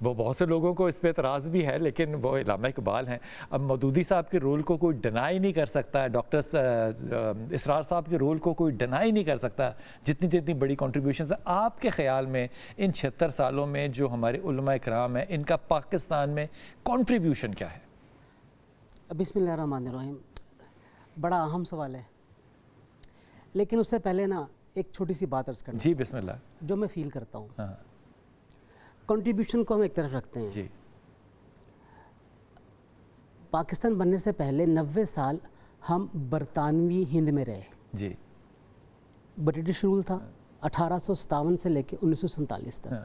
وہ بہت سے لوگوں کو اس پہ اعتراض بھی ہے، لیکن وہ علامہ اقبال ہیں. اب مودودی صاحب کے رول کو کوئی ڈینائی نہیں کر سکتا، ڈاکٹر اسرار صاحب کے رول کو کوئی ڈینائی نہیں کر سکتا، جتنی بڑی کنٹریبیوشنز ہیں. آپ کے خیال میں ان 76 سالوں میں جو ہمارے علماء اکرام ہیں، ان کا پاکستان میں کنٹریبیوشن کیا ہے؟ بسم اللہ الرحمن الرحیم. بڑا اہم سوال ہے، لیکن اس سے پہلے نا ایک چھوٹی سی بات عرض کرنا. جی بسم اللہ. جو میں فیل کرتا ہوں، ہاں کنٹریبیوشن کو ہم ایک طرف رکھتے ہیں. جی. پاکستان بننے سے پہلے 90 سال ہم برطانوی ہند میں رہے. جی. برٹش رول تھا 1857 سے لے کے 1947 تک. ہاں.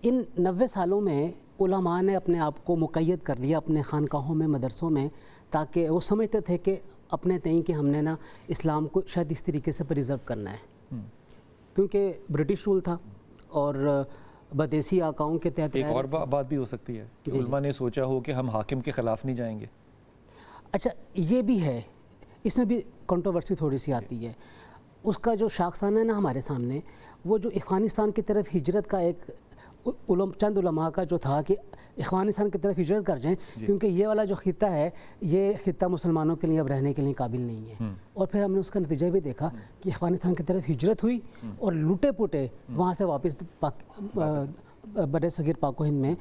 ان 90 سالوں میں علماء نے اپنے آپ کو مقید کر لیا اپنے خانقاہوں میں، مدرسوں میں، تاکہ وہ سمجھتے تھے کہ اپنے تئیں کہ ہم نے نا اسلام کو شاید اس طریقے سے پریزرو کرنا ہے، کیونکہ برٹش رول تھا اور بدیسی آقاؤں کے تحت. ایک اور بات بھی ہو سکتی ہے کہ علماء نے سوچا ہو کہ ہم حاکم کے خلاف نہیں جائیں گے. اچھا یہ بھی ہے، اس میں بھی کنٹروورسی تھوڑی سی آتی ہے. اس کا جو شاخسانہ ہے نا ہمارے سامنے، وہ جو افغانستان کی طرف ہجرت کا ایک چند علماء کا جو تھا کہ افغانستان کی طرف ہجرت کر جائیں، کیونکہ یہ والا جو خطہ ہے یہ خطہ مسلمانوں کے لیے اب رہنے کے لیے قابل نہیں ہے. اور پھر ہم نے اس کا نتیجہ بھی دیکھا کہ افغانستان کی طرف ہجرت ہوئی اور لوٹے پوٹے وہاں سے واپس بڑے صغیر پاک و ہند میں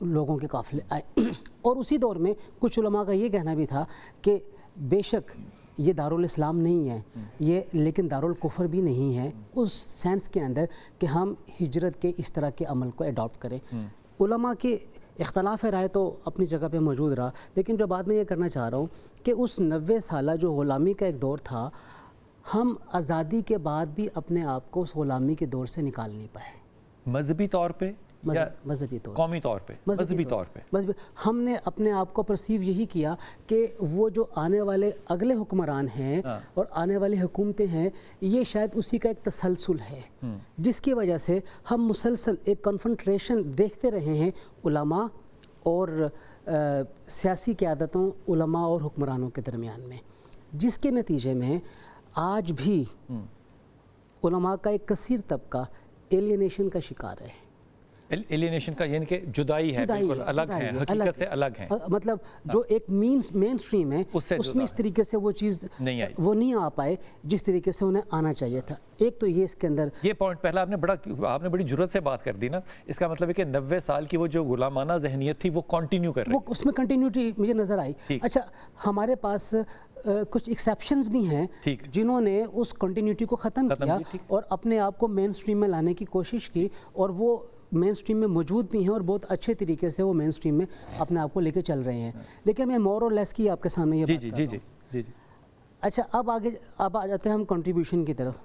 لوگوں کے قافلے آئے. اور اسی دور میں کچھ علماء کا یہ کہنا بھی تھا کہ بے شک یہ دارالاسلام نہیں ہے یہ، لیکن دارالکفر بھی نہیں ہے اس سینس کے اندر کہ ہم ہجرت کے اس طرح کے عمل کو اڈاپٹ کریں. علماء کے اختلاف رائے تو اپنی جگہ پہ موجود رہا، لیکن جو بات میں یہ کرنا چاہ رہا ہوں کہ اس 90 سالہ جو غلامی کا ایک دور تھا، ہم آزادی کے بعد بھی اپنے آپ کو اس غلامی کے دور سے نکال نہیں پائے. مذہبی طور پہ، مذہبی طور، قومی طور پہ، مذہبی طور پہ ہم نے اپنے آپ کو پرسیو یہی کیا کہ وہ جو آنے والے اگلے حکمران ہیں اور آنے والی حکومتیں ہیں، یہ شاید اسی کا ایک تسلسل ہے، جس کی وجہ سے ہم مسلسل ایک کنفرنٹریشن دیکھتے رہے ہیں علماء اور سیاسی قیادتوں، علماء اور حکمرانوں کے درمیان میں، جس کے نتیجے میں آج بھی علماء کا ایک کثیر طبقہ ایلینیشن کا شکار ہے. ایلینیشن کا یعنی کہ جدائی ہے، بالکل الگ ہے، حقیقت سے الگ ہیں. مطلب جو ایک مین سٹریم ہے اس میں اس طریقے سے وہ چیز وہ نہیں آ پائے جس طریقے سے انہیں آنا چاہیے تھا. ایک تو یہ اس کے اندر یہ پوائنٹ پہلا آپ نے بڑی جرات سے بات کر دی نا. اس کا مطلب ہے کہ 90 سال کی وہ جو غلامانہ ذہنیت تھی وہ کنٹینیو کر رہی ہے، اس میں کنٹینیوٹی مجھے نظر آئی. اچھا ہمارے پاس کچھ ایکسیپشنز بھی ہیں جنہوں نے اس کنٹینیوٹی کو ختم کیا اور اپنے آپ کو مین سٹریم میں لانے کی کوشش کی، اور وہ مین سٹریم میں موجود بھی ہیں اور بہت اچھے طریقے سے وہ مین سٹریم میں اپنے آپ کو لے کے چل رہے ہیں. لیکن میں مور اور لیس کی آپ کے سامنے یہ بات کر رہا ہوں. جی. اچھا اب آ جاتے ہیں ہم کنٹریبیوشن کی طرف.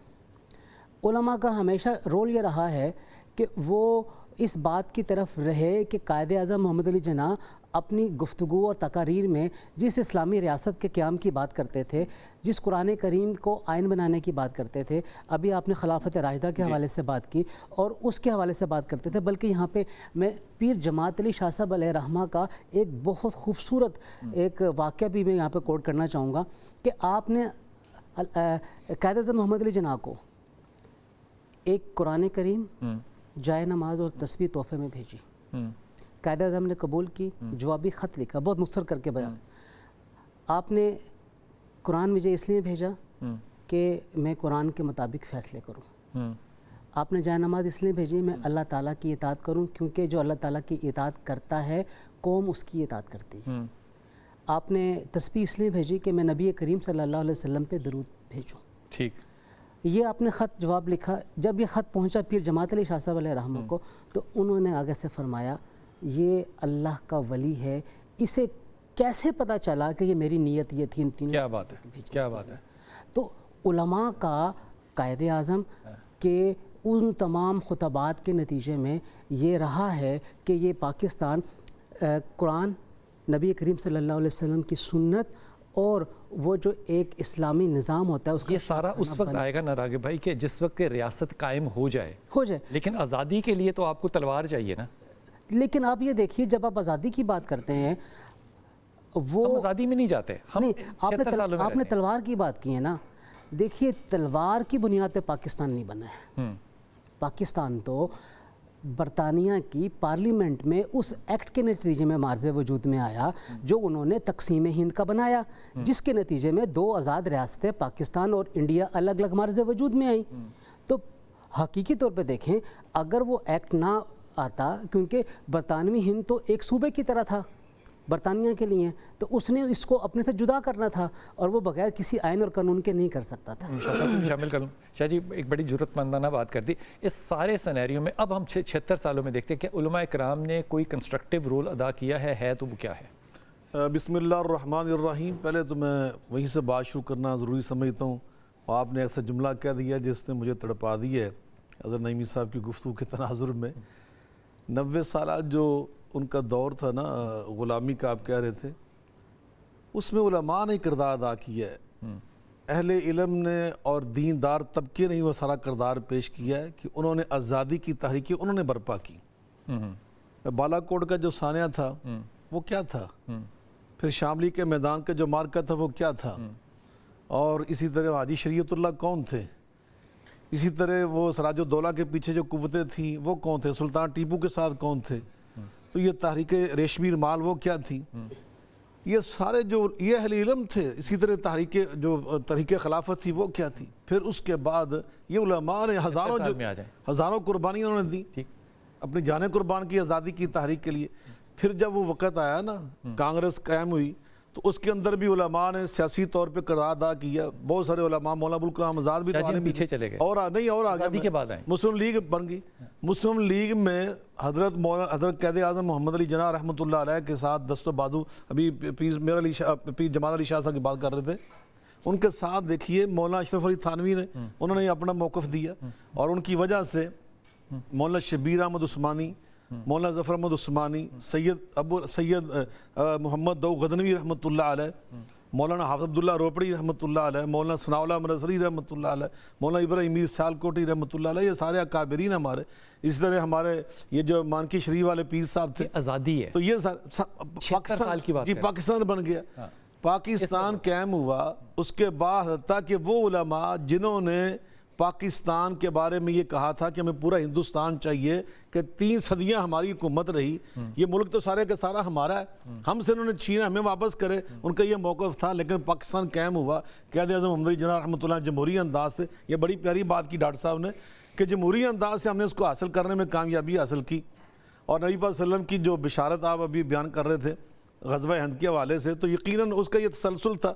علماء کا ہمیشہ رول یہ رہا ہے کہ وہ اس بات کی طرف رہے کہ قائد اعظم محمد علی جناح اپنی گفتگو اور تقاریر میں جس اسلامی ریاست کے قیام کی بات کرتے تھے، جس قرآن کریم کو آئین بنانے کی بات کرتے تھے، ابھی آپ نے خلافت راشدہ کے حوالے سے بات کی اور اس کے حوالے سے بات کرتے تھے، بلکہ یہاں پہ میں پیر جماعت علی شاہ صاحب علیہ رحمہ کا ایک بہت خوبصورت ایک واقعہ بھی میں یہاں پہ کوٹ کرنا چاہوں گا کہ آپ نے قائد اعظم محمد علی جناح کو ایک قرآن کریم، جائے نماز اور تسبیح تحفے میں بھیجی. قائد اعظم نے قبول کی، جوابی خط لکھا، بہت مختصر کر کے بیان. آپ نے قرآن مجھے اس لیے بھیجا کہ میں قرآن کے مطابق فیصلے کروں. آپ نے جائے نماز اس لیے بھیجی میں اللہ تعالیٰ کی اطاعت کروں، کیونکہ جو اللہ تعالیٰ کی اطاعت کرتا ہے قوم اس کی اطاعت کرتی ہے. آپ نے تسبیح اس لیے بھیجی کہ میں نبی کریم صلی اللہ علیہ وسلم پہ درود بھیجوں. ٹھیک. یہ آپ نے خط جواب لکھا. جب یہ خط پہنچا پیر جماعت علی شاہ صاحب علیہ رحمہ کو، تو انہوں نے آگے سے فرمایا یہ اللہ کا ولی ہے، اسے کیسے پتہ چلا کہ یہ میری نیت یہ تھی. کیا بات ہے، کیا بات ہے. تو علماء کا قائد اعظم کے ان تمام خطبات کے نتیجے میں یہ رہا ہے کہ یہ پاکستان قرآن، نبی کریم صلی اللہ علیہ وسلم کی سنت اور وہ جو ایک اسلامی نظام ہوتا ہے اس کا یہ سارا اس وقت آئے گا نا راغب بھائی کہ جس وقت کہ ریاست قائم ہو جائے. لیکن آزادی کے لیے تو آپ کو تلوار چاہیے نا. لیکن آپ یہ دیکھیے جب آپ آزادی کی بات کرتے ہیں وہ ہم آزادی میں نہیں جاتے. آپ نے تلوار کی بات کی ہے نا. دیکھیے تلوار کی بنیاد پہ پاکستان نہیں بنا ہے. پاکستان تو برطانیہ کی پارلیمنٹ میں اس ایکٹ کے نتیجے میں مارز وجود میں آیا جو انہوں نے تقسیم ہند کا بنایا، جس کے نتیجے میں 2 آزاد ریاستیں پاکستان اور انڈیا الگ الگ مارز وجود میں آئیں۔ تو حقیقی طور پہ دیکھیں، اگر وہ ایکٹ نہ آتا، کیونکہ برطانوی ہند تو ایک صوبے کی طرح تھا برطانیہ کے لیے، تو اس نے اس کو اپنے سے جدا کرنا تھا اور وہ بغیر کسی آئین اور قانون کے نہیں کر سکتا تھا۔ شامل کر لوں شاہ جی، ایک بڑی جرت مندانہ بات کر دی۔ اس سارے سینیریو میں اب ہم 76 سالوں میں دیکھتے ہیں کہ علماء کرام نے کوئی کنسٹرکٹیو رول ادا کیا ہے تو وہ کیا ہے؟ بسم اللہ الرحمن الرحیم۔ پہلے تو میں وہیں سے بات شروع کرنا ضروری سمجھتا ہوں، اور آپ نے ایسا جملہ کہہ دیا جس نے مجھے تڑپا دی ہے حضرت نعیمی صاحب کی گفتگو کے تناظر میں۔ 90 سالہ جو ان کا دور تھا نا غلامی کا، آپ کہہ رہے تھے، اس میں علماء نے کردار ادا کیا ہے، اہل علم نے اور دیندار طبقے نے وہ سارا کردار پیش کیا ہے کہ انہوں نے آزادی کی تحریکیں انہوں نے برپا کی۔ بالا کوٹ کا جو سانحہ تھا وہ کیا تھا، پھر شاملی کے میدان کا جو مارکا تھا وہ کیا تھا، اور اسی طرح حاجی شریعت اللہ کون تھے، اسی طرح وہ سراج الدولہ کے پیچھے جو قوتیں تھیں وہ کون تھے، سلطان ٹیپو کے ساتھ کون تھے، تو یہ تحریک ریشمی رمال وہ کیا تھی، یہ سارے جو یہ اہل علم تھے۔ اسی طرح تحریک خلافت تھی وہ کیا تھی۔ پھر اس کے بعد یہ علماء نے ہزاروں قربانیاں انہوں نے دی، اپنی جانیں قربان کی آزادی کی تحریک کے لیے۔ پھر جب وہ وقت آیا نا کانگریس قائم ہوئی، تو اس کے اندر بھی علماء نے سیاسی طور پہ کردار ادا کیا۔ بہت سارے علماء، مولانا ابوالکلام آزاد بھی پیچھے چلے گئے اور آگے مسلم لیگ بن گئی۔ مسلم لیگ میں حضرت قائد اعظم محمد علی جناح رحمۃ اللہ علیہ کے ساتھ دست و بازو، ابھی پیر جمال علی شاہ صاحب کی بات کر رہے تھے، ان کے ساتھ دیکھیے مولانا اشرف علی تھانوی نے، انہوں نے اپنا موقف دیا، اور ان کی وجہ سے مولانا شبیر احمد عثمانی، مولانا ظفر احمد عثمانی، سید محمد دو غدنوی رحمۃ اللہ علیہ، مولانا حافظ عبداللہ روپڑی رحمۃ اللہ علیہ، مولانا ثناء اللہ مرزری رحمۃ اللہ علیہ، مولانا ابراہیم میر سیالکوٹی رحمۃ اللہ علیہ، یہ سارے اکابرین ہمارے۔ اس طرح ہمارے یہ جو مانکی شریف والے پیر صاحب تھے، آزادی ہے تو یہ پاکستان بن گیا، پاکستان قائم ہوا۔ اس کے بعد حتیٰ کہ وہ علماء جنہوں نے پاکستان کے بارے میں یہ کہا تھا کہ ہمیں پورا ہندوستان چاہیے، کہ 3 صدیاں ہماری حکومت رہی، یہ ملک تو سارے کا سارا ہمارا ہے، ہم سے انہوں نے چھینا، ہمیں واپس کرے، ان کا یہ موقف تھا۔ لیکن پاکستان قائم ہوا، قائد اعظم محمد علی جناح رحمۃ اللہ جمہوری انداز سے، یہ بڑی پیاری بات کی ڈاکٹر صاحب نے، کہ جمہوری انداز سے ہم نے اس کو حاصل کرنے میں کامیابی حاصل کی۔ اور نبی پاک صلی اللہ علیہ وسلم کی جو بشارت آپ ابھی بیان کر رہے تھے غزوہ ہند کے حوالے سے، تو یقیناً اس کا یہ تسلسل تھا۔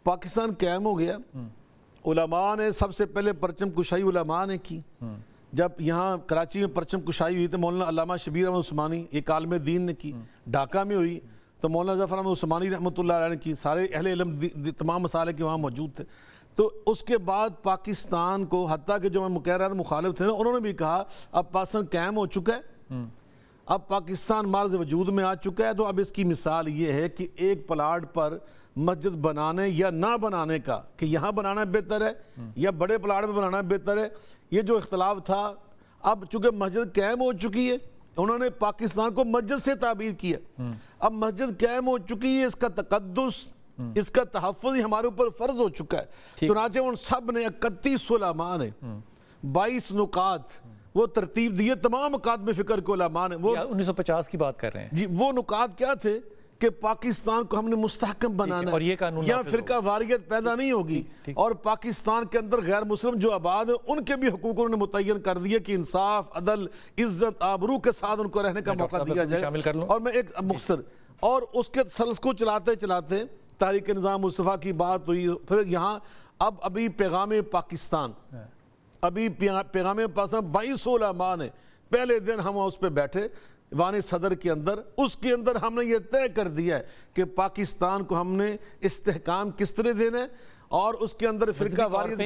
پاکستان قائم ہو گیا، علماء نے سب سے پہلے پرچم کشائی علماء نے کی۔ جب یہاں کراچی میں پرچم کشائی ہوئی تو مولانا علامہ شبیر احمد عثمانی ایک عالم دین نے کی، ڈھاکہ میں ہوئی تو مولانا ظفر احمد عثمانی رحمۃ اللہ علیہ نے کی، سارے اہل علم تمام مسالے کے وہاں موجود تھے۔ تو اس کے بعد پاکستان کو، حتیٰ کہ جو میں کہہ رہا تھا مخالف تھے نا، انہوں نے بھی کہا اب پاکستان قائم ہو چکا ہے، اب پاکستان مارز وجود میں آ چکا ہے، تو اب اس کی مثال یہ ہے کہ ایک پلاٹ پر مسجد بنانے یا نہ بنانے کا، کہ یہاں بنانا بہتر ہے یا بڑے پلاٹ میں بنانا بہتر ہے، یہ جو اختلاف تھا، اب چونکہ مسجد قائم ہو چکی ہے، انہوں نے پاکستان کو مسجد سے تعبیر کیا، اب مسجد قائم ہو چکی ہے، اس کا تقدس، اس کا تحفظ ہی ہمارے اوپر فرض ہو چکا ہے۔ چنانچہ ان سب نے 31 علماء نے 22 نکات وہ ترتیب دیے، تمام نکات میں فکر کے علماء نے، وہ 1950 کی بات کر رہے ہیں جی، وہ نکات کیا تھے کہ پاکستان کو ہم نے مستحکم بنانا ہے، یہاں فرقہ واریت پیدا نہیں ہوگی، اور پاکستان کے اندر غیر مسلم جو آباد ہیں ان کے بھی حقوق انہوں نے متعین کر دیے کہ انصاف، عدل، عزت، آبرو کے ساتھ ان کو رہنے کا موقع دیا جائے۔ اور میں ایک مختصر، اور اس کے سلسلے کو چلاتے چلاتے تحریک نظام مصطفیٰ کی بات ہوئی، پھر یہاں ابھی پیغام پاکستان، ابھی پیغام پاکستان 22 علماء نے پہلے دن ہم اس پہ بیٹھے ایوان صدر کے اندر، اس کے اندر ہم نے یہ طے کر دیا ہے کہ پاکستان کو ہم نے استحکام کس طرح دینا ہے، اور اس کے اندر فرقہ واریت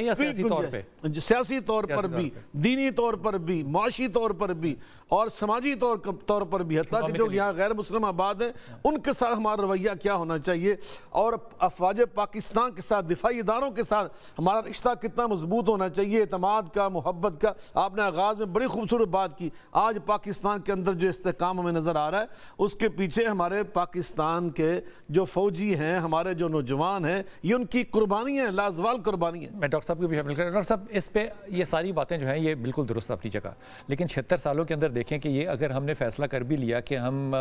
سیاسی طور پر بھی، دینی طور پر بھی، معاشی طور پر بھی، اور سماجی طور پر بھی، حتیٰ کہ جو یہاں غیر مسلم آباد ہیں ان کے ساتھ ہمارا رویہ کیا ہونا چاہیے، اور افواج پاکستان کے ساتھ، دفاعی اداروں کے ساتھ ہمارا رشتہ کتنا مضبوط ہونا چاہیے، اعتماد کا، محبت کا۔ آپ نے آغاز میں بڑی خوبصورت بات کی، آج پاکستان کے اندر جو استحکام ہمیں نظر آ رہا ہے، اس کے پیچھے ہمارے پاکستان کے جو فوجی ہیں، ہمارے جو نوجوان ہیں، یہ ان کی قربانی قربانی ہے، لازوال قربانی ہے. میں ڈاکٹر صاحب کو بھی شامل کروں. ڈاکٹر صاحب اس پہ یہ ساری باتیں جو ہیں یہ بالکل درست اپنی جگہ، لیکن 76 سالوں کے اندر دیکھیں کہ یہ اگر ہم نے فیصلہ کر بھی لیا کہ ہم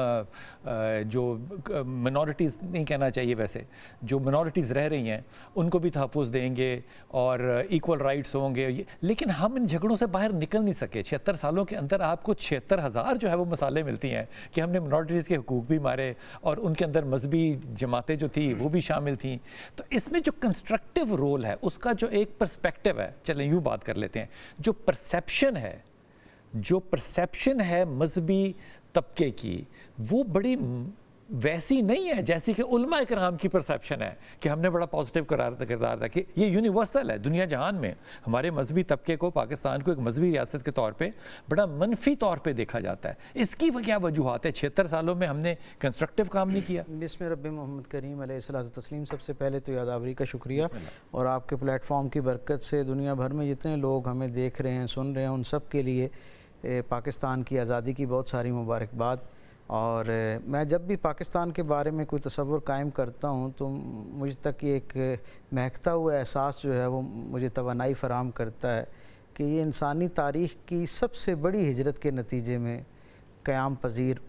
جو منورٹیز نہیں کہنا چاہیے ویسے، جو منورٹیز رہ رہی ہیں ان کو بھی تحفظ دیں گے اور ایکول رائٹس ہوں گے، لیکن ہم ان جھگڑوں سے باہر نکل نہیں سکے. 76 سالوں کے اندر آپ کو 76,000 جو ہے وہ مسالے ملتی ہیں کہ ہم نے منورٹیز کے حقوق بھی مارے اور ان کے اندر مذہبی جماعتیں جو تھی وہ بھی شامل تھیں. تو اس میں جو کنسٹرکٹیو رول ہے اس کا جو ایک پرسپیکٹیو ہے، چلیں یوں بات کر لیتے ہیں، جو پرسیپشن ہے مذہبی طبقے کی، وہ بڑی ویسی نہیں ہے جیسی کہ علماء کرام کی پرسیپشن ہے کہ ہم نے بڑا پازیٹیو کردار تھا کہ یہ یونیورسل ہے. دنیا جہان میں ہمارے مذہبی طبقے کو، پاکستان کو ایک مذہبی ریاست کے طور پہ بڑا منفی طور پہ دیکھا جاتا ہے. اس کی کیا وجوہات ہے؟ 76 سالوں میں ہم نے کنسٹرکٹیو کام نہیں کیا. بسم رب محمد کریم علیہ الصلوۃ والتسلیم. سب سے پہلے تو یادآوری کا شکریہ، اور آپ کے پلیٹ فارم کی برکت سے دنیا بھر میں جتنے لوگ ہمیں دیکھ رہے ہیں، سن رہے ہیں، ان سب کے لیے پاکستان کی آزادی کی بہت ساری مبارکباد. اور میں جب بھی پاکستان کے بارے میں کوئی تصور قائم کرتا ہوں تو مجھ تک یہ ایک مہکتا ہوا احساس جو ہے وہ مجھے توانائی فراہم کرتا ہے کہ یہ انسانی تاریخ کی سب سے بڑی ہجرت کے نتیجے میں قیام پذیر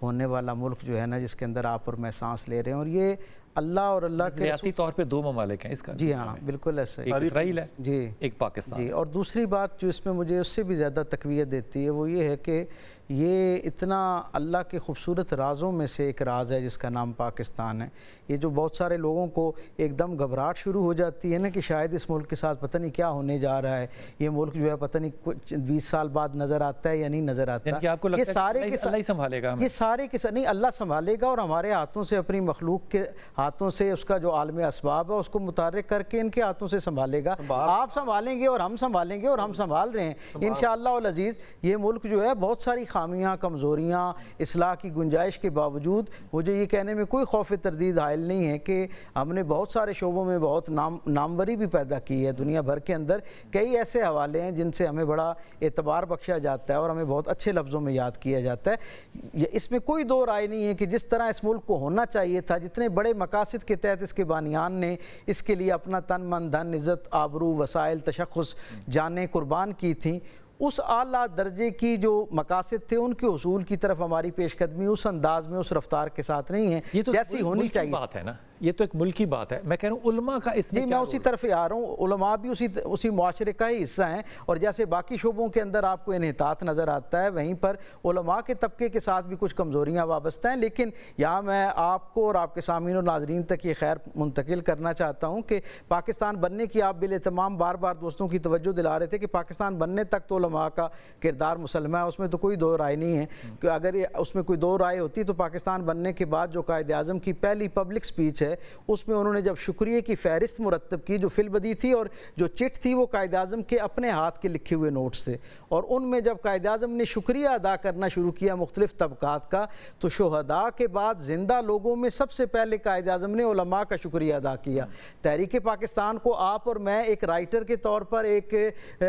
ہونے والا ملک جو ہے نا، جس کے اندر آپ اور میں سانس لے رہے ہیں. اور یہ اللہ اور اللہ کے ریاتی طور پہ 2 ممالک ہیں اس کا. جی ہاں بالکل ایسا ایک اسرائیل ہے، جی ایک پاکستان. جی. اور دوسری بات جو اس میں مجھے اس سے بھی زیادہ تقویت دیتی ہے وہ یہ ہے کہ یہ اتنا اللہ کے خوبصورت رازوں میں سے ایک راز ہے جس کا نام پاکستان ہے. یہ جو بہت سارے لوگوں کو ایک دم گھبراہٹ شروع ہو جاتی ہے نا کہ شاید اس ملک کے ساتھ پتہ نہیں کیا ہونے جا رہا ہے، یہ ملک جو ہے پتہ نہیں کچھ 20 سال بعد نظر آتا ہے یا نہیں نظر آتا. یعنی کہ آپ کو لگتا ہے کہ اللہ ہی سنبھالے گا؟ یہ سارے کے نہیں، اللہ سنبھالے گا، اور ہمارے ہاتھوں سے، اپنی مخلوق کے ہاتھوں سے اس کا جو عالم اسباب ہے اس کو متحرک کر کے ان کے ہاتھوں سے سنبھالے گا. آپ سنبھالیں گے اور ہم سنبھالیں گے، اور ہم سنبھال رہے ہیں انشاءاللہ العزیز. یہ ملک جو ہے بہت ساری خامیاں، کمزوریاں، اصلاح کی گنجائش کے باوجود مجھے یہ کہنے میں کوئی خوف تردید حائل نہیں ہے کہ ہم نے بہت سارے شعبوں میں بہت ناموری بھی پیدا کی ہے. دنیا بھر کے اندر کئی ایسے حوالے ہیں جن سے ہمیں بڑا اعتبار بخشا جاتا ہے اور ہمیں بہت اچھے لفظوں میں یاد کیا جاتا ہے. اس میں کوئی دو رائے نہیں ہے کہ جس طرح اس ملک کو ہونا چاہیے تھا، جتنے بڑے مقاصد کے تحت اس کے بانیان نے اس کے لیے اپنا تن من دھن عزت آبرو وسائل تشخص جانیں قربان کی تھیں، اس اعلیٰ درجے کی جو مقاصد تھے ان کے حصول کی طرف ہماری پیش قدمی اس انداز میں، اس رفتار کے ساتھ نہیں ہے جیسی ہونی چاہیے. بات ہے نا، یہ تو ایک ملکی بات ہے. میں کہہ رہا ہوں علماء کا اس میں میں اسی طرف ہی آ رہا ہوں. علماء بھی اسی معاشرے کا ہی حصہ ہیں، اور جیسے باقی شعبوں کے اندر آپ کو انحطاط نظر آتا ہے، وہیں پر علماء کے طبقے کے ساتھ بھی کچھ کمزوریاں وابستہ ہیں. لیکن یہاں میں آپ کو اور آپ کے سامعین و ناظرین تک یہ خیر منتقل کرنا چاہتا ہوں کہ پاکستان بننے کی آپ بالاہتمام بار بار دوستوں کی توجہ دلا رہے تھے کہ پاکستان بننے تک تو علماء کا کردار مسلمہ ہے، اس میں تو کوئی دو رائے نہیں ہے. کہ اگر اس میں کوئی دو رائے ہوتی تو پاکستان بننے کے بعد جو قائد اعظم کی پہلی پبلک سپیچ ہے اس میں انہوں نے جب شکریہ کی فہرست مرتب کی، جو فل بدی تھی اور جو چٹ تھی وہ قائد اعظم کے اپنے ہاتھ کے لکھے ہوئے نوٹس تھے، اور ان میں جب قائد اعظم نے شکریہ ادا کرنا شروع کیا مختلف طبقات کا، تو شہداء کے بعد زندہ لوگوں میں سب سے پہلے قائد اعظم نے علماء کا شکریہ ادا کیا. تحریک پاکستان کو آپ اور میں ایک رائٹر کے طور پر، ایک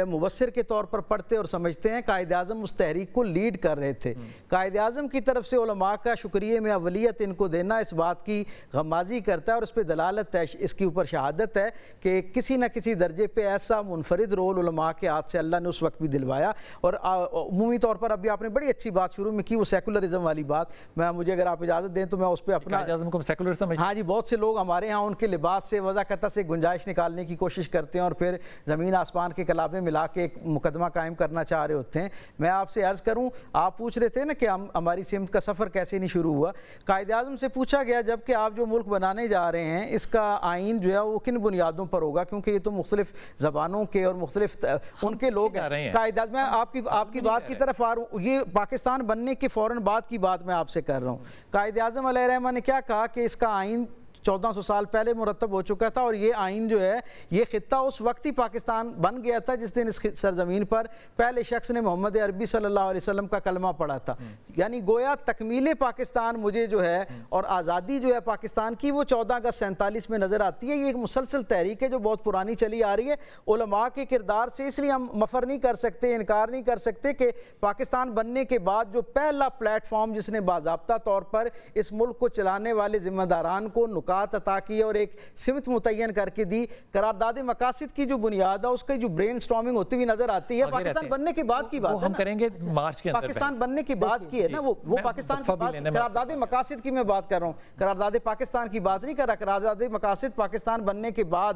مبصر کے طور پر پڑھتے اور سمجھتے ہیں. قائد اعظم اس تحریک کو لیڈ کر رہے تھے. قائد اعظم کی طرف سے علماء کا شکریہ میں اولیت ان کو دینا اس بات کی غمازی کرتا ہے اور اس پہ دلالت ہے، اس کے اوپر شہادت ہے کہ کسی نہ کسی درجے پہ ایسا منفرد رول علماء کے ہاتھ سے اللہ نے اس وقت بھی دلوایا. اور عمومی طور پر ابھی آپ نے بڑی اچھی بات شروع میں کی، وہ سیکولرزم والی بات. مجھے اگر آپ اجازت دیں تو میں اس پہ اپنا، قائد اعظم کو سیکولر سمجھتے ہیں؟ ہاں جی، بہت سے لوگ ہمارے ہاں ان کے لباس سے وضاحت سے گنجائش نکالنے کی کوشش کرتے ہیں اور پھر زمین آسمان کے کلابے ملا کے ایک مقدمہ قائم کرنا چاہ رہے ہوتے ہیں. میں آپ سے عرض کروں، آپ پوچھ رہے تھے نا کہ ہماری سمت کا سفر کیسے نہیں شروع ہوا. قائد اعظم سے پوچھا گیا جب کہ آپ جو ملک بنانے جا رہے ہیں اس کا آئین جو ہے وہ کن بنیادوں پر ہوگا، کیونکہ یہ تو مختلف زبانوں کے اور مختلف ان کے لوگ ہیں. قائد اعظم، میں آپ کی بات کی طرف آ رہا ہوں، یہ پاکستان بننے کے فوراً بعد کی بات میں آپ سے کر رہا ہوں. قائد اعظم علیہ الرحمہ نے کیا کہا کہ اس کا آئین 1400 سال پہلے مرتب ہو چکا تھا، اور یہ آئین جو ہے یہ خطہ اس وقت ہی پاکستان بن گیا تھا جس دن اس سرزمین پر پہلے شخص نے محمد عربی صلی اللہ علیہ وسلم کا کلمہ پڑھا تھا. یعنی گویا تکمیل پاکستان مجھے جو ہے اور آزادی جو ہے پاکستان کی وہ 14 اگست 47 میں نظر آتی ہے. یہ ایک مسلسل تحریک ہے جو بہت پرانی چلی آ رہی ہے. علماء کے کردار سے اس لیے ہم مفر نہیں کر سکتے، انکار نہیں کر سکتے کہ پاکستان بننے کے بعد جو پہلا پلیٹ فارم جس نے باضابطہ طور پر اس ملک کو چلانے والے ذمہ داران کو نکات اوقات عطا کیے اور ایک سمت متعین کر کے دی. قرارداد مقاصد کی جو بنیاد ہے اس کی جو برین سٹارمنگ ہوتی ہوئی نظر آتی ہے پاکستان بننے کے بعد کی بات ہے. ہم کریں گے مارچ کے اندر پاکستان بننے کے بعد کی ہے نا, وہ پاکستان کی بات, قرارداد مقاصد کی میں بات کر رہا ہوں, قرارداد پاکستان کی بات نہیں کر رہا. قرارداد مقاصد پاکستان بننے کے بعد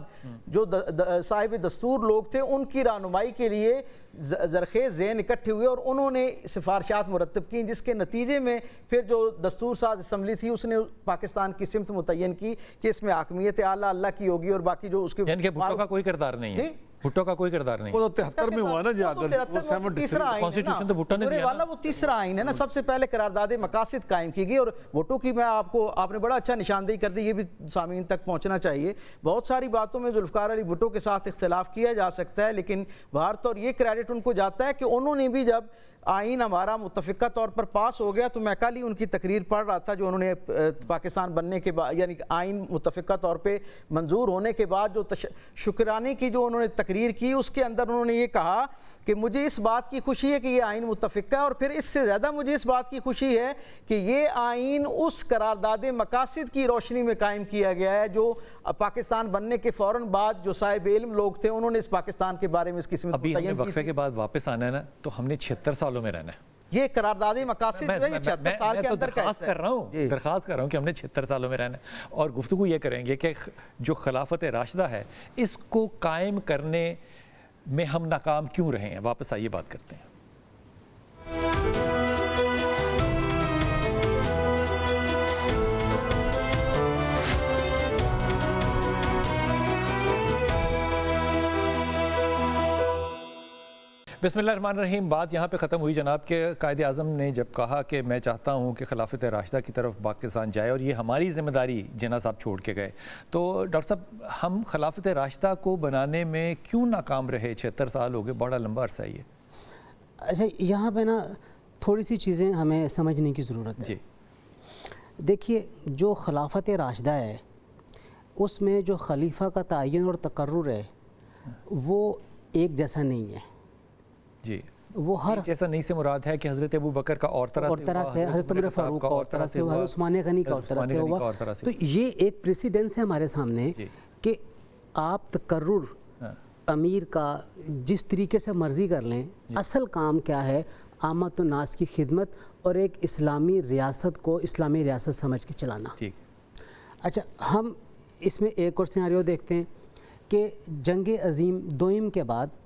جو صاحب دستور لوگ تھے ان کی رہنمائی کے لیے زرخیز ذہن اکٹھے ہوئے اور انہوں نے سفارشات مرتب کی, جس کے نتیجے میں پھر جو دستور ساز اسمبلی تھی اس نے پاکستان کی سمت متعین کی کہ اس میں حاکمیت اعلیٰ اللہ کی ہوگی اور باقی جو اس کے یعنی کہ بھٹو کا کوئی کردار نہیں ہے. بھٹو کا کوئی کردار نہیں. وہ تو 73 میں ہوا نا جا کر, وہ تیسرا کانسٹیٹیوشن تو بھٹو نے دیا والا, وہ تیسرا آئین ہے نا. سب سے پہلے قرارداد مقاصد قائم کی گئی اور بھٹو کی میں آپ نے بڑا اچھا نشاندہی کر دی, یہ بھی سامعین تک پہنچنا چاہیے. بہت ساری باتوں میں ذوالفقار علی بھٹو کے ساتھ اختلاف کیا جا سکتا ہے, لیکن باہر طور یہ کریڈٹ ان کو جاتا ہے کہ انہوں نے بھی جب آئین ہمارا متفقہ طور پر پاس ہو گیا, تو میں کل ہی ان کی تقریر پڑھ رہا تھا جو انہوں نے پاکستان بننے کے بعد یعنی آئین متفقہ طور پہ منظور ہونے کے بعد جو شکرانے کی جو انہوں نے تقریر کی, اس کے اندر انہوں نے یہ کہا کہ مجھے اس بات کی خوشی ہے کہ یہ آئین متفقہ ہے, اور پھر اس سے زیادہ مجھے اس بات کی خوشی ہے کہ یہ آئین اس قرارداد مقاصد کی روشنی میں قائم کیا گیا ہے جو پاکستان بننے کے فوراً بعد جو صاحب علم لوگ تھے انہوں نے اس پاکستان کے بارے میں اس قسم ابھی ہم نے وقفے کے بعد واپس آنا ہے نا, تو ہم نے 76 سالوں میں رہنا ہے. یہ قرارداد مقاصد جو ہے یہ 76 سال کے اندر درخواست کر رہا ہوں کہ ہم نے 76 سالوں میں رہنا ہے. اور گفتگو یہ کریں گے کہ جو خلافت راشدہ ہے اس کو قائم کرنے میں ہم ناکام کیوں رہے ہیں. واپس آئیے بات کرتے ہیں. بسم اللہ الرحمن الرحیم. بات یہاں پہ ختم ہوئی جناب کہ قائد اعظم نے جب کہا کہ میں چاہتا ہوں کہ خلافت راشدہ کی طرف پاکستان جائے اور یہ ہماری ذمہ داری جناح صاحب چھوڑ کے گئے, تو ڈاکٹر صاحب ہم خلافت راشدہ کو بنانے میں کیوں ناکام رہے؟ 76 سال ہو گئے, بڑا لمبا عرصہ ہے یہ. اچھا, یہاں پہ نا تھوڑی سی چیزیں ہمیں سمجھنے کی ضرورت ہے. جی دیکھیے, جو خلافت راشدہ ہے اس میں جو خلیفہ کا تعین اور تقرر ہے وہ ایک جیسا نہیں ہے. جی, وہ ہر جیسا نہیں سے مراد ہے کہ حضرت ابو بکر کا اور طرح سے, حضرت عمر فاروق کا اور طرح سے ہوا, عثمان غنی کا اور طرح سے ہوا. تو یہ ایک پریسیڈنس ہے ہمارے سامنے کہ آپ تقرر امیر کا جس طریقے سے مرضی کر لیں, اصل کام کیا ہے عامت الناس کی خدمت اور ایک اسلامی ریاست کو اسلامی ریاست سمجھ کے چلانا. اچھا, ہم اس میں ایک اور سیناریو دیکھتے ہیں کہ جنگ عظیم دوئم کے بعد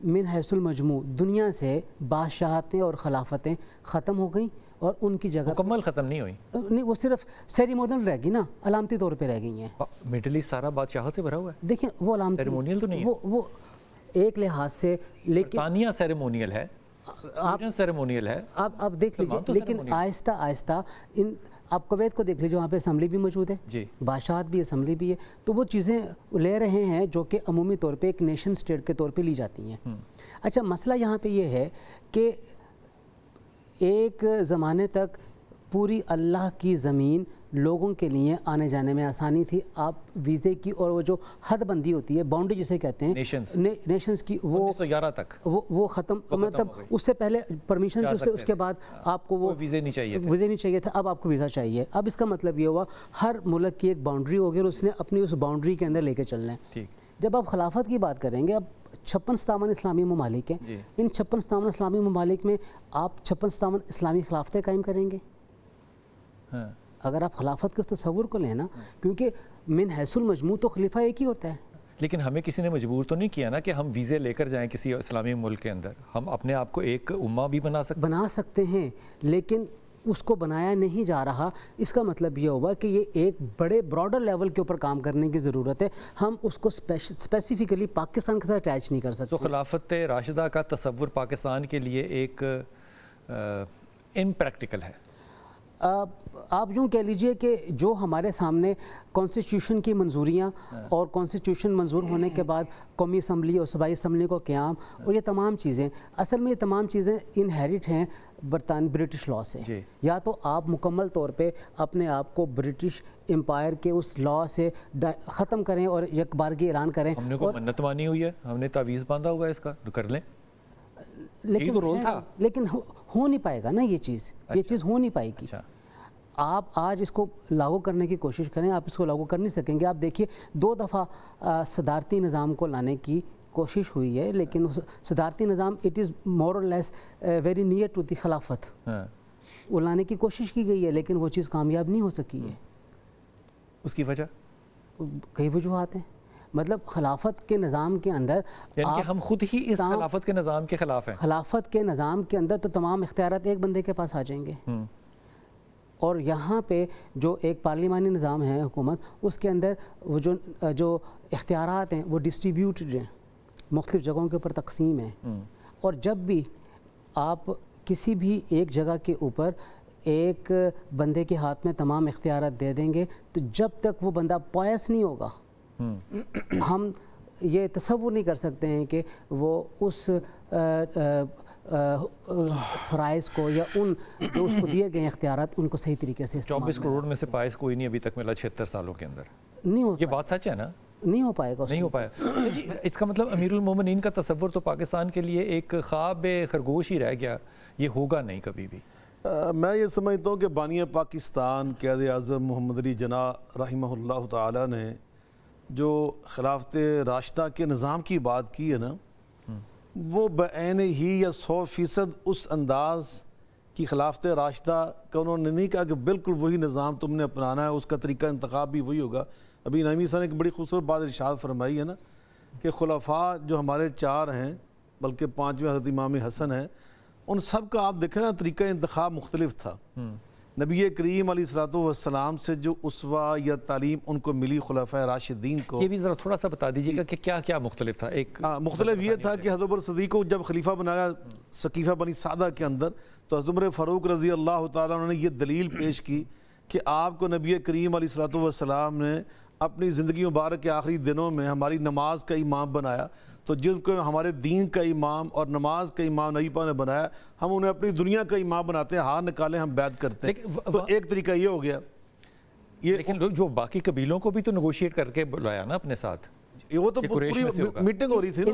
من حیث المجموع دنیا سے بادشاہتیں اور خلافتیں ختم ہو گئیں اور ان کی جگہ مکمل ختم نہیں ہوئی. نہیں, وہ صرف سیریمونیل رہ گئی نا, علامتی طور پہ رہ گئی ہیں. مڈل ایسٹ سارا بادشاہت سے بھرا ہوا ہے. دیکھیں وہ علامتی سیریمونیل تو نہیں ہے, وہ ایک لحاظ سے, لیکن برطانیہ سیریمونیل ہے, سیریمونیل ہے. آپ دیکھ لیجیے, لیکن آہستہ آہستہ آپ کویت کو دیکھ لیجیے, وہاں پہ اسمبلی بھی موجود ہے, بادشاہت بھی, اسمبلی بھی ہے. تو وہ چیزیں لے رہے ہیں جو کہ عمومی طور پہ ایک نیشن اسٹیٹ کے طور پہ لی جاتی ہیں. اچھا, مسئلہ یہاں پہ یہ ہے کہ ایک زمانے تک پوری اللہ کی زمین لوگوں کے لیے آنے جانے میں آسانی تھی. آپ ویزے کی اور وہ جو حد بندی ہوتی ہے, باؤنڈری جسے کہتے ہیں نیشنز کی, وہ 1911 تک وہ ختم, مطلب اس سے پہلے پرمیشن تھی, اس کے بعد آپ کو وہ ویزے نہیں چاہیے تھا, اب آپ کو ویزا چاہیے. اب اس کا مطلب یہ ہوا ہر ملک کی ایک باؤنڈری ہوگی اور اس نے اپنی اس باؤنڈری کے اندر لے کے چلنا ہے. جب آپ خلافت کی بات کریں گے, اب 56-57 اسلامی ممالک ہیں, ان 56-57 اسلامی ممالک میں آپ 56-57 اسلامی خلافتیں قائم کریں گے اگر آپ خلافت کے تصور کو لیں نا, کیونکہ من حیث المجموع تو خلیفہ ایک ہی ہوتا ہے. لیکن ہمیں کسی نے مجبور تو نہیں کیا نا کہ ہم ویزے لے کر جائیں کسی اسلامی ملک کے اندر. ہم اپنے آپ کو ایک امہ بھی بنا سکتے ہیں, لیکن اس کو بنایا نہیں جا رہا. اس کا مطلب یہ ہوا کہ یہ ایک بڑے براڈر لیول کے اوپر کام کرنے کی ضرورت ہے. ہم اس کو اسپیسیفکلی پاکستان کے ساتھ اٹیچ نہیں کر سکتے. تو خلافت راشدہ کا تصور پاکستان کے لیے ایک امپریکٹیکل ہے. آپ یوں کہہ لیجئے کہ جو ہمارے سامنے کانسٹیٹیوشن کی منظوریاں اور کانسٹیٹیوشن منظور ہونے کے بعد قومی اسمبلی اور صوبائی اسمبلی کو قیام اور یہ تمام چیزیں, اصل میں یہ تمام چیزیں انہیریٹ ہیں برٹش لا سے. یا تو آپ مکمل طور پہ اپنے آپ کو برٹش امپائر کے اس لا سے ختم کریں اور یک بارگی اعلان کریں. ہم نے کوئی منت مانی ہوئی ہے, ہم نے تعویذ باندھا ہوا ہے, اس کا کر لیں. لیکن ہو نہیں پائے گا نا یہ چیز ہو نہیں پائے گی. آپ آج اس کو لاگو کرنے کی کوشش کریں، آپ اس کو لاگو کر نہیں سکیں گے. آپ دیکھیے 2 دفعہ صدارتی نظام کو لانے کی کوشش ہوئی ہے، لیکن صدارتی نظام اٹ از مور اور لیس ویری نیئر ٹو دی خلافت. وہ لانے کی کوشش کی گئی ہے لیکن وہ چیز کامیاب نہیں ہو سکی ہے. اس کی وجہ کئی وجوہات ہیں. مطلب خلافت کے نظام کے اندر یعنی کہ ہم خود ہی اس خلافت کے نظام کے خلاف ہیں. خلافت کے نظام کے اندر تو تمام اختیارات ایک بندے کے پاس آ جائیں گے، اور یہاں پہ جو ایک پارلیمانی نظام ہے حکومت، اس کے اندر وہ جو اختیارات ہیں وہ ڈسٹریبیوٹڈ ہیں، مختلف جگہوں کے اوپر تقسیم ہیں. اور جب بھی آپ کسی بھی ایک جگہ کے اوپر ایک بندے کے ہاتھ میں تمام اختیارات دے دیں گے تو جب تک وہ بندہ پویس نہیں ہوگا ہم یہ تصور نہیں کر سکتے ہیں کہ وہ اس فرائض کو یا ان جو اس کو دیے گئے اختیارات ان کو صحیح طریقے سے استعمال 24 کروڑ میں سے پائس کوئی نہیں ابھی تک ملا 76 سالوں کے اندر. نہیں ہو یہ بات سچ ہے نا؟ نہیں ہو پائے گا. نہیں ہو پایا. اس کا مطلب امیر المومنین کا تصور تو پاکستان کے لیے ایک خواب خرگوش ہی رہ گیا، یہ ہوگا نہیں کبھی بھی. میں یہ سمجھتا ہوں کہ بانی پاکستان قائد اعظم محمد علی جناح رحمہ اللہ تعالی نے جو خلافت راشدہ کے نظام کی بات کی ہے نا، وہ بعین ہی یا 100% اس انداز کی خلافت راشدہ کا انہوں نے نہیں کہا کہ بالکل وہی نظام تم نے اپنانا ہے، اس کا طریقہ انتخاب بھی وہی ہوگا. ابھی نعیمی صاحب نے ایک بڑی خوبصورت بات ارشاد فرمائی ہے نا کہ خلفاء جو ہمارے 4 ہیں، بلکہ 5ویں حضرت امام حسن ہیں، ان سب کا آپ دیکھیں نا طریقہ انتخاب مختلف تھا. نبی کریم علیہ الصلوۃ والسلام سے جو اسوہ یا تعلیم ان کو ملی خلفاء راشدین کو، یہ بھی ذرا تھوڑا سا بتا دیجیے گا کہ کیا کیا مختلف تھا. ایک مختلف یہ تھا کہ حضرت عمر صدیق کو جب خلیفہ بنایا سقیفہ بنی سعدہ کے اندر، تو حضرت عمر فاروق رضی اللہ تعالیٰ عنہ نے یہ دلیل پیش کی کہ آپ کو نبی کریم علیہ الصلوۃ والسلام نے اپنی زندگی مبارک کے آخری دنوں میں ہماری نماز کا امام بنایا، تو جن کو ہمارے دین کا امام اور نماز کا امام نبی پاک نے بنایا، ہم انہیں اپنی دنیا کا امام بناتے ہیں، ہار نکالیں ہم بیعت کرتے ہیں. تو ایک طریقہ یہ ہو گیا. لیکن جو باقی قبیلوں کو بھی تو نیگوشیٹ کر کے بلایا نا اپنے ساتھ. وہ تو پوری میٹنگ ہو رہی تھی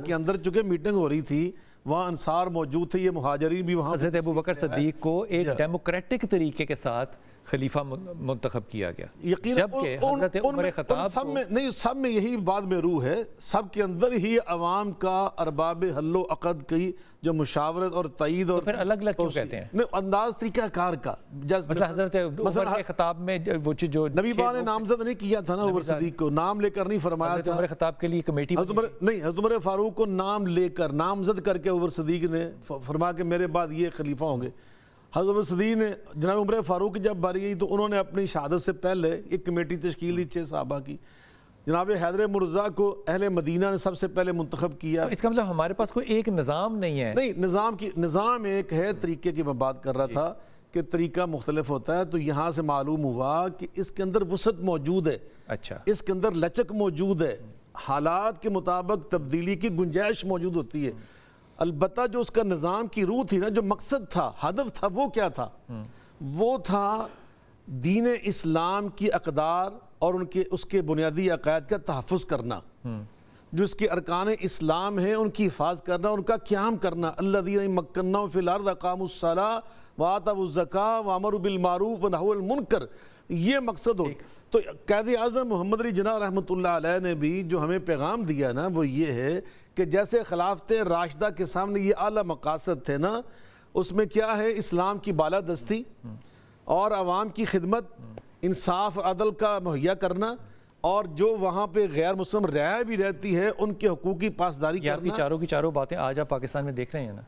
کے اندر، چونکہ میٹنگ ہو رہی تھی، وہاں انصار موجود تھے، یہ مہاجرین بھی وہاں. حضرت ابوبکر صدیق کو ایک ڈیموکریٹک طریقے کے ساتھ خلیفہ منتخب کیا گیا، جبکہ حضرت عمر خطاب سب میں نہیں، سب میں یہی بات میں روح ہے، سب کے اندر ہی عوام کا ارباب حل و عقد کی جو مشاورت اور تائید اور پھر الگ الگ کیوں کہتے ہیں؟ انداز طریقہ کار کا. حضرت عمر کے خطاب میں وہ جو نبی پاک نے نامزد نہیں کیا تھا نا عمر صدیق کو، نام لے کر نہیں فرمایا تھا. عمر خطاب کے لیے کمیٹی نہیں، حضرت عمر فاروق کو نام لے کر نامزد کر کے عمر صدیق نے فرمایا کہ میرے بعد یہ خلیفہ ہوں گے. حضرت عمر صدیق نے جناب عمر فاروق کی جب باری آئی تو انہوں نے اپنی شہادت سے پہلے ایک کمیٹی تشکیل دی 6 صحابہ کی. جناب حیدر مرزا کو اہل مدینہ نے سب سے پہلے منتخب کیا. اس کا مطلب ہمارے پاس کوئی ایک نظام نہیں ہے. نہیں، نظام ایک ہے، طریقے کی میں بات کر رہا تھا کہ طریقہ مختلف ہوتا ہے. تو یہاں سے معلوم ہوا کہ اس کے اندر وسعت موجود ہے، اچھا اس کے اندر لچک موجود ہے، حالات کے مطابق تبدیلی کی گنجائش موجود ہوتی ہے. البتہ جو اس کا نظام کی روح تھی نا، جو مقصد تھا، ہدف تھا، وہ کیا تھا؟ وہ تھا دین اسلام کی اقدار اور اس کے بنیادی عقائد کا تحفظ کرنا، جو اس کے ارکان اسلام ہیں ان کی حفاظت کرنا، ان کا قیام کرنا. الذین مکناہم فی الارض اقاموا الصلاۃ وآتوا الزکاۃ وامروا بالمعروف ونہوا عن المنکر. یہ مقصد ہو. تو قائد اعظم محمد علی جناح رحمۃ اللہ علیہ نے بھی جو ہمیں پیغام دیا نا، وہ یہ ہے کہ جیسے خلافت راشدہ کے سامنے یہ اعلیٰ مقاصد تھے نا، اس میں کیا ہے؟ اسلام کی بالادستی اور عوام کی خدمت، انصاف عدل کا مہیا کرنا، اور جو وہاں پہ غیر مسلم رعایا بھی رہتی ہے ان کے حقوق کی پاسداری کرنا. آپ کی چاروں کی چاروں باتیں آج آپ پاکستان میں دیکھ رہے ہیں نا.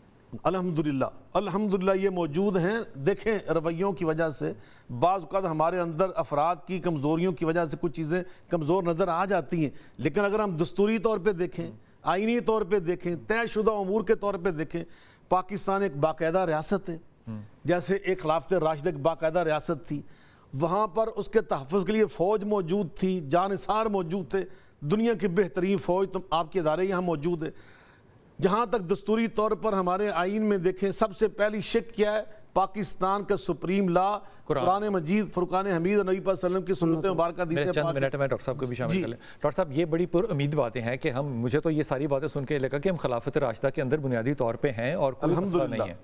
الحمدللہ یہ موجود ہیں. دیکھیں رویوں کی وجہ سے بعض اوقات ہمارے اندر افراد کی کمزوریوں کی وجہ سے کچھ چیزیں کمزور نظر آ جاتی ہیں، لیکن اگر ہم دستوری طور پہ دیکھیں، آئینی طور پہ دیکھیں، طے شدہ امور کے طور پہ دیکھیں، پاکستان ایک باقاعدہ ریاست ہے. جیسے ایک خلافت راشدہ ایک باقاعدہ ریاست تھی، وہاں پر اس کے تحفظ کے لیے فوج موجود تھی، جانثار موجود تھے. دنیا کی بہترین فوج تو آپ کے ادارے یہاں موجود ہے. جہاں تک دستوری طور پر ہمارے آئین میں دیکھیں، سب سے پہلی شک کیا ہے؟ پاکستان کا سپریم لا قرآن مجید، فرقان حمید اور نبی پاک صلی اللہ علیہ وسلم کی سنت مبارکہ حدیث چند پاک۔ منٹ میں ڈاکٹر صاحب کو بھی شامل کر لیں۔ ڈاکٹر صاحب یہ بڑی پر امید باتیں ہیں کہ مجھے تو یہ ساری باتیں سن کے لگا کہ ہم خلافت راشدہ کے اندر بنیادی طور پہ ہیں اور کوئی مسئلہ نہیں ہے۔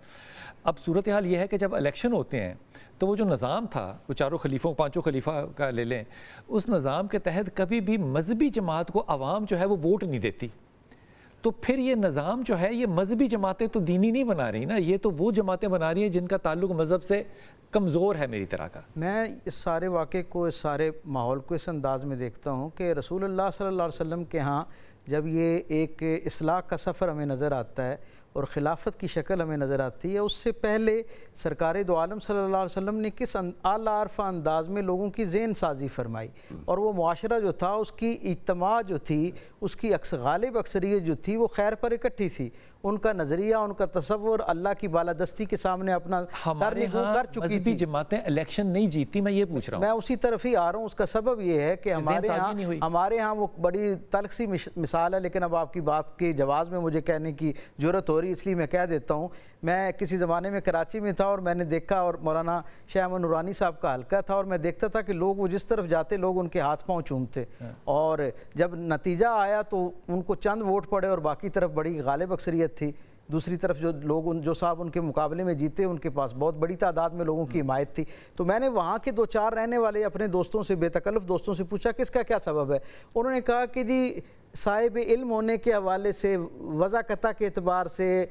اب صورتحال یہ ہے کہ جب الیکشن ہوتے ہیں تو وہ جو نظام تھا، وہ چاروں خلیفوں پانچوں خلیفہ کا لے لیں، اس نظام کے تحت کبھی بھی مذہبی جماعت کو عوام جو ہے وہ ووٹ نہیں دیتی، تو پھر یہ نظام جو ہے یہ مذہبی جماعتیں تو دینی نہیں بنا رہی نا، یہ تو وہ جماعتیں بنا رہی ہیں جن کا تعلق مذہب سے کمزور ہے میری طرح کا۔ میں اس سارے واقعے کو، اس سارے ماحول کو اس انداز میں دیکھتا ہوں کہ رسول اللہ صلی اللہ علیہ وسلم کے ہاں جب یہ ایک اصلاح کا سفر ہمیں نظر آتا ہے اور خلافت کی شکل ہمیں نظر آتی ہے، اس سے پہلے سرکار دو عالم صلی اللہ علیہ وسلم نے کس اعلیٰ عرفہ انداز میں لوگوں کی ذہن سازی فرمائی، اور وہ معاشرہ جو تھا اس کی اجتماع جو تھی، اس کی غالب اکثریت جو تھی وہ خیر پر اکٹھی تھی، ان کا نظریہ، ان کا تصور اللہ کی بالادستی کے سامنے اپنا سر نگو کر چکی مذہبی تھی۔ جماعتیں الیکشن نہیں جیتی، میں یہ پوچھ رہا ہوں۔ میں اسی طرف ہی آ رہا ہوں، اس کا سبب یہ ہے کہ ہمارے ہاں وہ بڑی تلخ سی مثال ہے، لیکن اب آپ کی بات کے جواز میں مجھے کہنے کی ضرورت ہو رہی، اس لیے میں کہہ دیتا ہوں۔ میں کسی زمانے میں کراچی میں تھا اور میں نے دیکھا، اور مولانا شاہ احمد نورانی صاحب کا حلقہ تھا، اور میں دیکھتا تھا کہ لوگ وہ جس طرف جاتے لوگ ان کے ہاتھ پاؤں چومتے، اور جب نتیجہ آیا تو ان کو چند ووٹ پڑے اور باقی طرف بڑی غالب اکثریت تھی، دوسری طرف جو لوگ جو صاحب ان کے مقابلے میں جیتے ان کے پاس بہت بڑی تعداد میں لوگوں کی حمایت تھی۔ تو میں نے وہاں کے دو چار رہنے والے اپنے دوستوں سے، بے تکلف دوستوں سے پوچھا کہ اس کا کیا سبب ہے؟ انہوں نے کہا کہ جی صاحب علم ہونے کے حوالے سے، وضاقتہ کے اعتبار سے،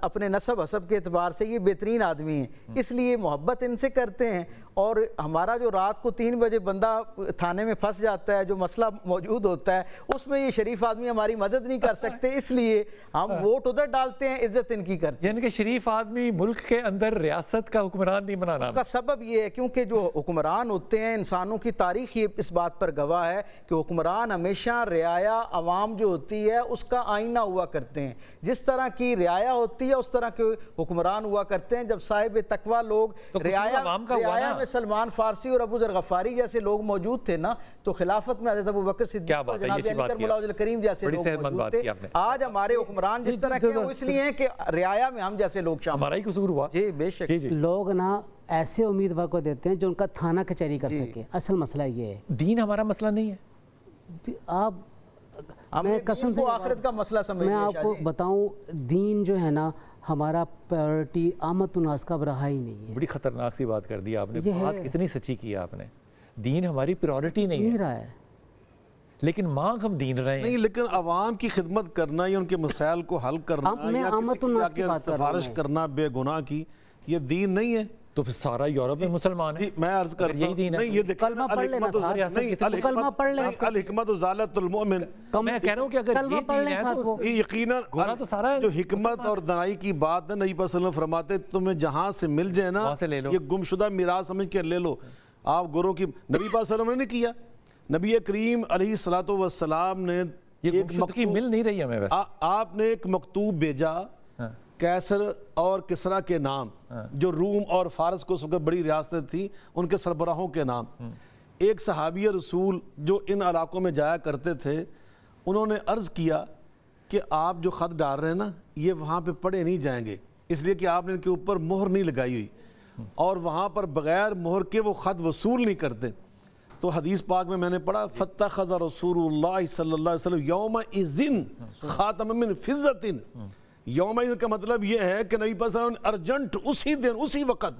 اپنے نسب حسب کے اعتبار سے یہ بہترین آدمی ہیں، اس لیے محبت ان سے کرتے ہیں، اور ہمارا جو رات کو 3 بجے بندہ تھانے میں پھنس جاتا ہے، جو مسئلہ موجود ہوتا ہے اس میں یہ شریف آدمی ہماری مدد نہیں کر سکتے، اس لیے ہم ووٹ ادھر ڈالتے ہیں، عزت ان کی کرتے ہیں۔ یعنی کہ شریف آدمی ملک کے اندر ریاست کا حکمران نہیں بنانا۔ اس کا سبب یہ ہے کیونکہ جو حکمران ہوتے ہیں، انسانوں کی تاریخ یہ اس بات پر گواہ ہے کہ حکمران ہمیشہ رعایا عوام جو ہوتی ہے اس کا آئینہ ہوا کرتے ہیں، جس طرح کی رعایا ہوتی ہے اس طرح کے حکمران ہوا کرتے ہیں۔ جب صاحب تقوی لوگ رعایا میں سلمان فارسی اور ابو ذر غفاری جیسے لوگ موجود تھے نا، تو خلافت میں حضرت ابوبکر صدیق اور جناب علی کرم اللہ وجہ الکریم جیسے لوگ موجود تھے۔ آج ہمارے حکمران جس طرح کے ہیں وہ اس لیے ہیں کہ رعایا میں ہم جیسے لوگ شامل۔ ہمارا ہی قصور ہوا۔ جی بے شک۔ لوگ نا ایسے امیدوار کو دیتے ہیں جو ان کا تھانہ کچہری کر سکے، اصل مسئلہ یہ ہے۔ دین ہمارا مسئلہ نہیں ہے۔ آپ میں قسم سے آخرت کا مسئلہ سمجھیں، میں آپ کو بتاؤں، دین جو ہے نا ہمارا پرائورٹی آمد الناس کا رہا ہی نہیں ہے۔ بڑی خطرناک سی بات کر دی آپ نے، بات کتنی سچی کی آپ نے۔ دین ہماری پرائورٹی نہیں رہا ہے، لیکن مانگ ہم دین رہے ہیں۔ نہیں، لیکن عوام کی خدمت کرنا یا ان کے مسائل کو حل کرنا یا کسی کی سفارش کرنا بے گناہ کی، یہ دین نہیں ہے۔ تو پھر سارا یورپ میں مسلمان ہے۔ میں عرض کرتا ہوں، نہیں یہ دیکھیں، کلمہ پڑھ لینا ساتھ، کلمہ پڑھ لیں۔ الحکمت ذالت المؤمن، میں کہہ رہا ہوں کہ اگر کلمہ پڑھ لیں ساتھ وہ یقیناً جو حکمت اور دانائی کی بات ہے، نبی صلی اللہ علیہ وسلم فرماتے تمہیں جہاں سے مل جائے نا یہ گمشدہ میراث سمجھ کے لے لو۔ آپ گوروں کی نبی صلی اللہ علیہ وسلم نے نہیں کیا، نبی کریم علیہ الصلوۃ والسلام نے ایک مکتوب مل نہیں رہی ہمیں، آپ نے ایک مکتوب بھیجا کیسر اور کسرا کے نام، جو روم اور فارس کو اس وقت بڑی ریاستیں تھی ان کے سربراہوں کے نام۔ ایک صحابی رسول جو ان علاقوں میں جایا کرتے تھے، انہوں نے عرض کیا کہ آپ جو خط ڈال رہے ہیں نا یہ وہاں پہ پڑھے نہیں جائیں گے، اس لیے کہ آپ نے ان کے اوپر مہر نہیں لگائی ہوئی، اور وہاں پر بغیر مہر کے وہ خط وصول نہیں کرتے۔ تو حدیث پاک میں نے پڑھا فَاتَّخَذَ رسول اللہ صلی اللہ علیہ وسلم یومئذ خاتما من فضة۔ یومئذ کا مطلب یہ ہے کہ نبی صلی اللہ علیہ وسلم نے ارجنٹ اسی دن اسی وقت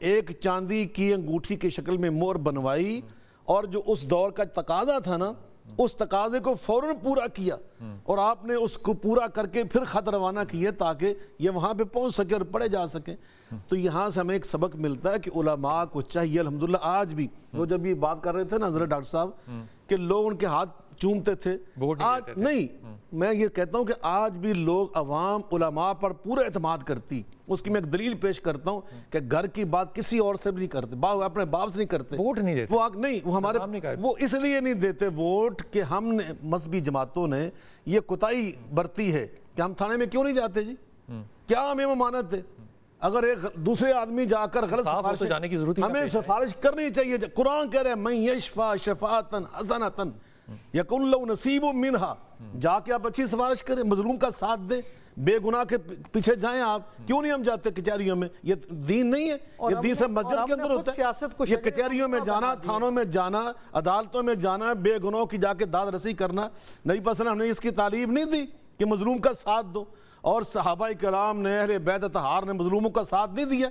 ایک چاندی کی انگوٹھی کی شکل میں مہر بنوائی، اور جو اس دور کا تقاضا تھا نا اس تقاضے کو فوراً پورا کیا، اور آپ نے اس کو پورا کر کے پھر خط روانہ کیے تاکہ یہ وہاں پہ پہنچ سکے اور پڑھے جا سکے۔ تو یہاں سے ہمیں ایک سبق ملتا ہے کہ علماء کو چاہیے، الحمدللہ آج بھی وہ جب یہ بات کر رہے تھے نا حضرت ڈاکٹر صاحب کہ لوگ ان کے ہاتھ چومتے تھے، آج نہیں، میں یہ کہتا ہوں کہ آج بھی لوگ عوام علماء پر پورا اعتماد کرتی۔ اس کی میں ایک دلیل پیش کرتا ہوں کہ گھر کی بات کسی اور سے بھی نہیں کرتے، اپنے باپ سے نہیں کرتے، ووٹ نہیں دیتے، وہ ہمارے وہ اس لیے نہیں دیتے ووٹ کہ ہم نے مذہبی جماعتوں نے یہ کوتاہی برتی ہے کہ ہم تھانے میں کیوں نہیں جاتے جی، کیا ہمیں ممانعت ہے؟ اگر ایک دوسرے آدمی جا کر غلط سفارش، ہمیں سفارش کرنی چاہیے۔ قرآن کہہ رہے ہیں من یشفع شفاعتا حسنۃ، یکن لو نصیب منہا، جا کے آپ اچھی سفارش کریں، مظلوم کا ساتھ دیں، بے گناہ کے پیچھے جائیں آپ. کیوں نہیں ہم جاتے کچہریوں میں؟ یہ دین نہیں ہے، یہ دین سے مسجد کے اندر ہوتا ہے. یہ کچہریوں میں جانا، تھانوں میں جانا، عدالتوں میں جانا، بے گناہوں کی جا کے داد رسی کرنا، نبی پاک صلی اللہ علیہ وسلم نے اس کی تعلیم نہیں دی کہ مظلوم کا ساتھ دو. اور صحابہ کرام نے، اہل بیت اطہار نے مظلوموں کا ساتھ نہیں دیا.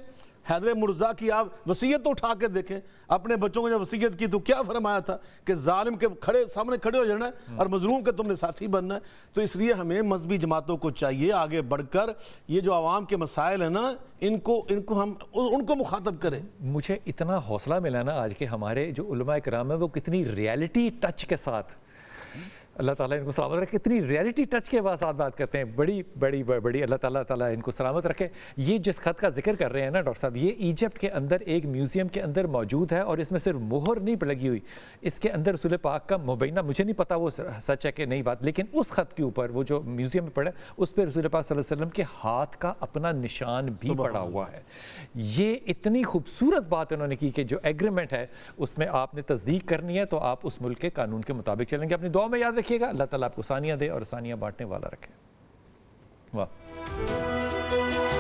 حیدر مرزا کی آپ وصیت تو اٹھا کے دیکھیں، اپنے بچوں کو جب وصیت کی تو کیا فرمایا تھا کہ ظالم کے سامنے کھڑے ہو جانا ہے اور مظلوم کے تم نے ساتھی بننا ہے. تو اس لیے ہمیں مذہبی جماعتوں کو چاہیے آگے بڑھ کر یہ جو عوام کے مسائل ہیں نا، ان کو مخاطب کریں. مجھے اتنا حوصلہ ملا نا آج کے ہمارے جو علماء کرام ہیں وہ کتنی ریالٹی ٹچ کے ساتھ، اللہ تعالیٰ ان کو سلامت رکھے، کتنی ریالٹی ٹچ کے بعد بات کرتے ہیں. بڑی اللہ تعالیٰ ان کو سلامت رکھے. یہ جس خط کا ذکر کر رہے ہیں نا ڈاکٹر صاحب، یہ ایجپٹ کے اندر ایک میوزیم کے اندر موجود ہے، اور اس میں صرف مہر نہیں لگی ہوئی، اس کے اندر رسول پاک کا مبینہ، مجھے نہیں پتا وہ سچ ہے کہ نہیں بات، لیکن اس خط کے اوپر وہ جو میوزیم میں پڑا ہے اس پہ رسول پاک صلی اللہ علیہ وسلم کے ہاتھ کا اپنا نشان بھی پڑا ہوا ہے. یہ اتنی خوبصورت بات انہوں نے کی کہ جو ایگریمنٹ ہے اس میں آپ نے تصدیق کرنی ہے تو آپ اس ملک کے قانون کے مطابق چلیں گے. اپنی دعا میں یاد رکھیے گا. اللہ تعالیٰ آپ کو آسانیاں دے اور آسانیاں بانٹنے والا رکھے. واہ.